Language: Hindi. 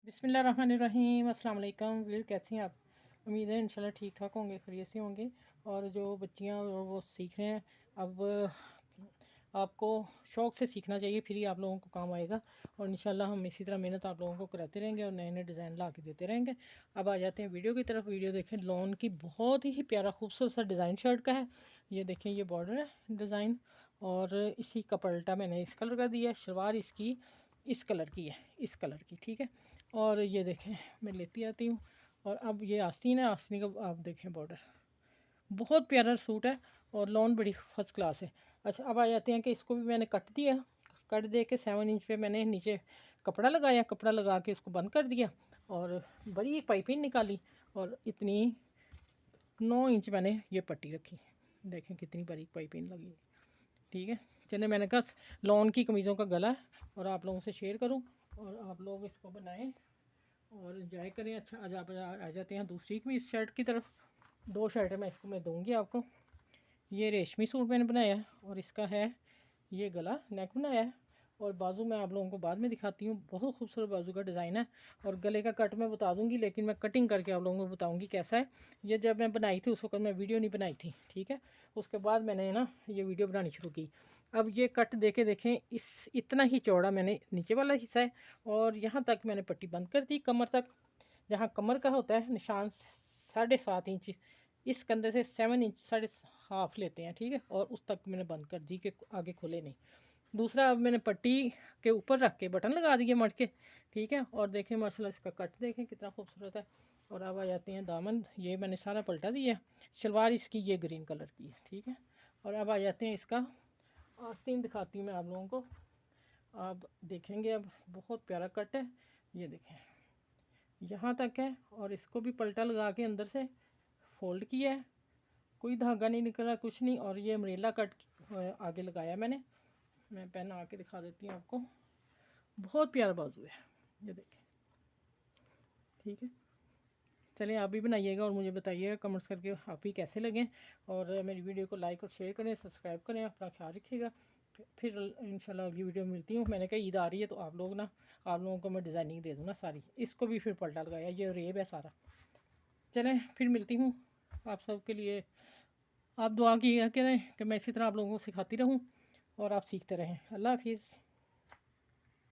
बिस्मिल्लाहिर्रहमानिर्रहीम। अस्सलाम वालेकुम। वीर कैसे हैं आप? उम्मीद है इंशाल्लाह ठीक ठाक होंगे, खैरियत से होंगे। और जो बच्चियां वो सीख रहे हैं, अब आपको शौक़ से सीखना चाहिए, फिर ही आप लोगों को काम आएगा। और इंशाल्लाह हम इसी तरह मेहनत आप लोगों को कराते रहेंगे और नए नए डिज़ाइन ला के देते रहेंगे। अब आ जाते हैं वीडियो की तरफ। वीडियो देखें, लॉन की बहुत ही प्यारा खूबसूरत सा डिज़ाइन शर्ट का है। ये देखें, ये बॉर्डर है डिज़ाइन, और इसी का पलटा मैंने इस कलर का दिया है। शलवार इसकी इस कलर की है, इस कलर की, ठीक है। और ये देखें, मैं लेती आती हूँ। और अब ये आस्तीन है, आस्तीन का आप देखें बॉर्डर, बहुत प्यारा सूट है और लॉन बड़ी फर्स्ट क्लास है। अच्छा, अब आ जाते हैं कि इसको भी मैंने कट दिया। कट दे के 7 इंच पे मैंने नीचे कपड़ा लगाया, कपड़ा लगा के इसको बंद कर दिया और बड़ी एक पाइपिंग निकाली और इतनी 9 इंच मैंने ये पट्टी रखी। देखें कितनी बारीक पाइपिंग लगी, ठीक है। चलिए, मैंने कहा लॉन की कमीज़ों का गला है और आप लोगों से शेयर करूं और आप लोग इसको बनाएं और इंजॉय करें। अच्छा, आज आप आ जाते हैं दूसरी कमीज़ शर्ट की तरफ। 2 शर्टें मैं दूंगी आपको। ये रेशमी सूट मैंने बनाया है और इसका है ये गला, नेक बनाया है। और बाजू मैं आप लोगों को बाद में दिखाती हूँ, बहुत खूबसूरत बाजू का डिज़ाइन है। और गले का कट मैं बता दूंगी, लेकिन मैं कटिंग करके आप लोगों को बताऊंगी कैसा है। ये जब मैं बनाई थी उस वक्त मैं वीडियो नहीं बनाई थी, ठीक है। उसके बाद मैंने ना ये वीडियो बनानी शुरू की। अब ये कट देके देखें, इस इतना ही चौड़ा मैंने नीचे वाला हिस्सा है और यहाँ तक मैंने पट्टी बंद कर दी, कमर तक। जहाँ कमर का होता है निशान 7.5 इंच, इस कंधे से 7 इंच 7.5 लेते हैं, ठीक है। और उस तक मैंने बंद कर दी कि आगे खोले नहीं। दूसरा, अब मैंने पट्टी के ऊपर रख के बटन लगा दिए मड़ के, ठीक है। और देखें माशाल्लाह, इसका कट देखें कितना खूबसूरत है। और अब आ जाते हैं दामन, ये मैंने सारा पलटा दिया। शलवार इसकी ये ग्रीन कलर की है, ठीक है। और अब आ जाते हैं इसका आस्तीन दिखाती हूँ मैं आप लोगों को। आप देखेंगे, अब बहुत प्यारा कट है। ये देखें, यहाँ तक है और इसको भी पलटा लगा के अंदर से फोल्ड किया है, कोई धागा नहीं निकला, कुछ नहीं। और ये अम्ब्रेला कट आगे लगाया मैंने। मैं पहना के दिखा देती हूँ आपको, बहुत प्यारा बाजू है, ये देखें, ठीक है। चलिए, आप भी बनाइएगा और मुझे बताइएगा कमेंट्स करके आप ही कैसे लगें। और मेरी वीडियो को लाइक और शेयर करें, सब्सक्राइब करें। अपना ख्याल रखिएगा। फिर इंशाल्लाह अगली वीडियो में मिलती हूँ। मैंने कहा ईद आ रही है तो आप लोगों को मैं डिज़ाइनिंग दे दूँ ना सारी। इसको भी फिर पलटा लगाया, ये रेब है सारा। चलें, फिर मिलती हूँ आप सबके लिए। आप दुआ किया करें कि मैं इसी तरह आप लोगों को सिखाती रहूँ और आप सीखते रहें। अल्लाह हाफिज़।